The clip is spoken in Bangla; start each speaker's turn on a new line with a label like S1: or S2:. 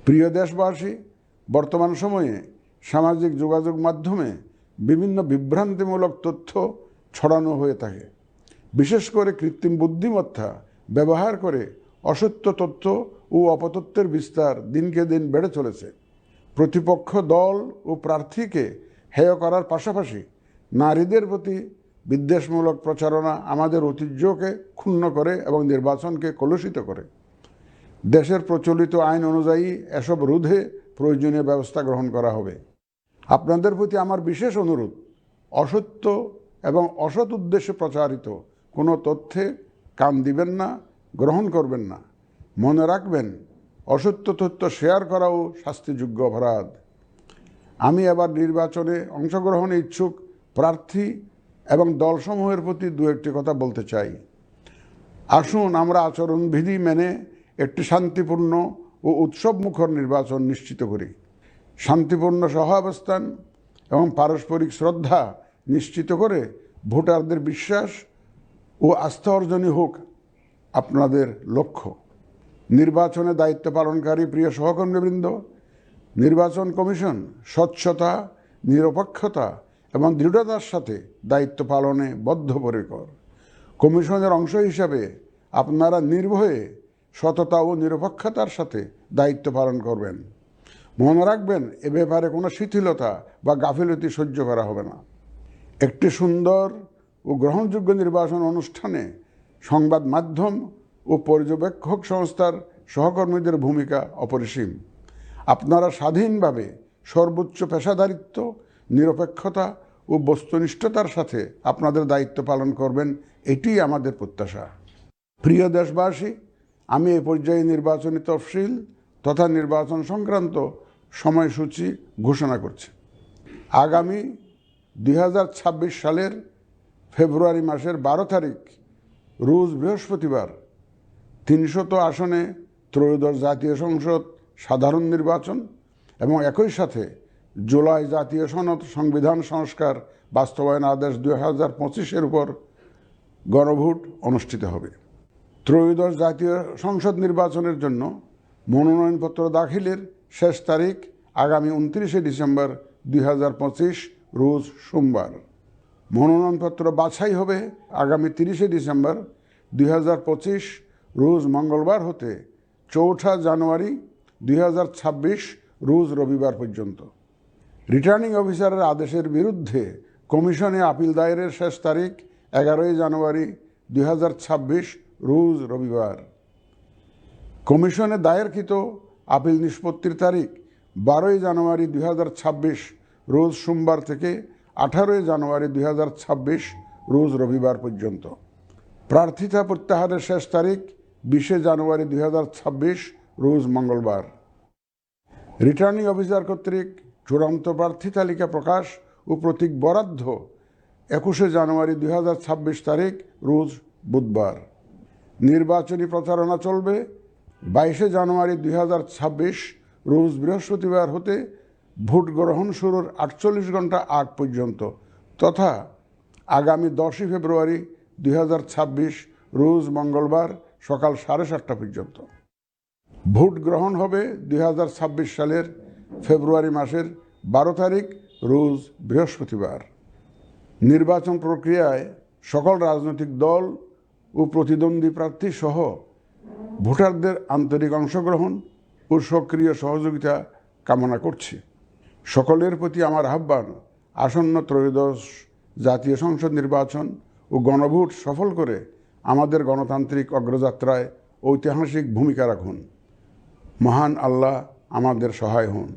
S1: প্রিয় দেশবাসী, বর্তমান সময়ে সামাজিক যোগাযোগ মাধ্যমে বিভিন্ন বিভ্রান্তিমূলক তথ্য ছড়ানো হয়ে থাকে। বিশেষ করে কৃত্রিম বুদ্ধিমত্তা ব্যবহার করে অসত্য তথ্য ও অপতথ্যের বিস্তার দিনকে দিন বেড়ে চলেছে। প্রতিপক্ষ দল ও প্রার্থীকে হেয় করার পাশাপাশি নারীদের প্রতি বিদ্বেষমূলক প্রচারণা আমাদের ঐতিহ্যকে ক্ষুণ্ণ করে এবং নির্বাচনকে কলুষিত করে। দেশের প্রচলিত আইন অনুযায়ী এসব রোধে প্রয়োজনীয় ব্যবস্থা গ্রহণ করা হবে। আপনাদের প্রতি আমার বিশেষ অনুরোধ, অসত্য এবং অসৎ উদ্দেশ্যে প্রচারিত কোনো তথ্যে কান দিবেন না, গ্রহণ করবেন না। মনে রাখবেন, অসত্য তথ্য শেয়ার করাও শাস্তিযোগ্য অপরাধ। আমি এবার নির্বাচনে অংশগ্রহণে ইচ্ছুক প্রার্থী এবং দলসমূহের প্রতি দু একটি কথা বলতে চাই। আসুন আমরা আচরণবিধি মেনে একটি শান্তিপূর্ণ ও উৎসবমুখর নির্বাচন নিশ্চিত করি। শান্তিপূর্ণ সহাবস্থান এবং পারস্পরিক শ্রদ্ধা নিশ্চিত করে ভোটারদের বিশ্বাস ও আস্থা অর্জনই হোক আপনাদের লক্ষ্য। নির্বাচনে দায়িত্ব পালনকারী প্রিয় সহকর্মীবৃন্দ, নির্বাচন কমিশন স্বচ্ছতা, নিরপেক্ষতা এবং দৃঢ়তার সাথে দায়িত্ব পালনে বদ্ধপরিকর। কমিশনের অংশ হিসাবে আপনারা নির্ভয়ে সততা ও নিরপেক্ষতার সাথে দায়িত্ব পালন করবেন। মনে রাখবেন, এ ব্যাপারে কোনো শিথিলতা বা গাফিলতি সহ্য করা হবে না। একটি সুন্দর ও গ্রহণযোগ্য নির্বাচন অনুষ্ঠানে সংবাদ মাধ্যম ও পর্যবেক্ষক সংস্থার সহকর্মীদের ভূমিকা অপরিসীম। আপনারা স্বাধীনভাবে সর্বোচ্চ পেশাদারিত্ব, নিরপেক্ষতা ও বস্তুনিষ্ঠতার সাথে আপনাদের দায়িত্ব পালন করবেন, এটিই আমাদের প্রত্যাশা। প্রিয় দেশবাসী, আমি এই পর্যায়ে নির্বাচনী তফসিল তথা নির্বাচন সংক্রান্ত সময়সূচি ঘোষণা করছি। আগামী 2026 সালের ফেব্রুয়ারি মাসের 12 তারিখ রোজ বৃহস্পতিবার 300 আসনে ত্রয়োদশ জাতীয় সংসদ সাধারণ নির্বাচন এবং একই সাথে জুলাই জাতীয় সনদ সংবিধান সংস্কার বাস্তবায়ন আদেশ 2025-এর উপর গণভোট অনুষ্ঠিত হবে। ত্রয়োদশ জাতীয় সংসদ নির্বাচনের জন্য মনোনয়নপত্র দাখিলের শেষ তারিখ আগামী 29 ডিসেম্বর 2025 রোজ সোমবার। মনোনয়নপত্র বাছাই হবে আগামী 30 ডিসেম্বর 2025 রোজ মঙ্গলবার হতে 4 জানুয়ারি 2026 রোজ রবিবার পর্যন্ত। রিটার্নিং অফিসারের আদেশের বিরুদ্ধে কমিশনে আপিল দায়েরের শেষ তারিখ 11 জানুয়ারি 2026 রোজ রবিবার। কমিশনে দায়েরকৃত আপিল নিষ্পত্তির তারিখ 12 জানুয়ারি 2026 রোজ সোমবার থেকে 18 জানুয়ারি 2026 রোজ রবিবার পর্যন্ত। প্রার্থিতা প্রত্যাহারের শেষ তারিখ 20 জানুয়ারি 2026 রোজ মঙ্গলবার। রিটার্নিং অফিসার কর্তৃক চূড়ান্ত প্রার্থী তালিকা প্রকাশ ও প্রতীক বরাদ্দ 21 জানুয়ারি 2026 তারিখ রোজ বুধবার। নির্বাচনী প্রচারণা চলবে 22 জানুয়ারি 2026 রোজ বৃহস্পতিবার হতে ভোট গ্রহণ শুরুর 48 ঘন্টা আগ পর্যন্ত তথা আগামী 10 ফেব্রুয়ারি 2026 রোজ মঙ্গলবার সকাল 7:30 পর্যন্ত। ভোট গ্রহণ হবে 2026 সালের ফেব্রুয়ারি মাসের 12 তারিখ রোজ বৃহস্পতিবার। নির্বাচন প্রক্রিয়ায় সকল রাজনৈতিক দল ও প্রতিদ্বন্দ্বী প্রার্থী সহ ভোটারদের আন্তরিক অংশগ্রহণ ও সক্রিয় সহযোগিতা কামনা করছি। সকলের প্রতি আমার আহ্বান, আসন্ন ত্রয়োদশ জাতীয় সংসদ নির্বাচন ও গণভোট সফল করে আমাদের গণতান্ত্রিক অগ্রযাত্রায় ঐতিহাসিক ভূমিকা রাখুন। মহান আল্লাহ আমাদের সহায় হন।